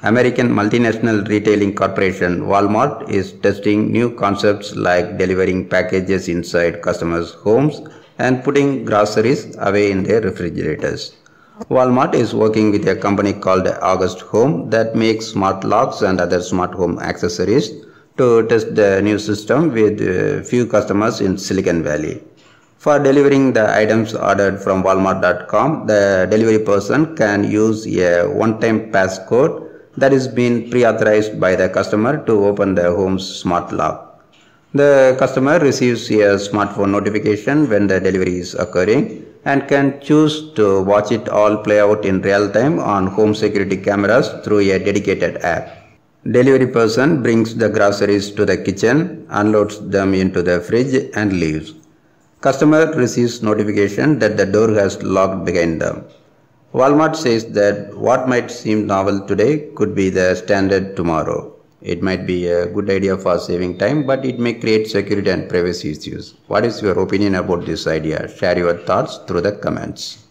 American multinational retailing corporation Walmart is testing new concepts like delivering packages inside customers' homes and putting groceries away in their refrigerators. Walmart is working with a company called August Home that makes smart locks and other smart home accessories to test the new system with few customers in Silicon Valley. For delivering the items ordered from Walmart.com, the delivery person can use a one-time passcode that is been pre-authorized by the customer to open the home's smart lock. The customer receives a smartphone notification when the delivery is occurring and can choose to watch it all play out in real time on home security cameras through a dedicated app. Delivery person brings the groceries to the kitchen, unloads them into the fridge and leaves. Customer receives notification that the door has locked behind them. Walmart says that what might seem novel today could be the standard tomorrow. It might be a good idea for saving time, but it may create security and privacy issues. What is your opinion about this idea? Share your thoughts through the comments.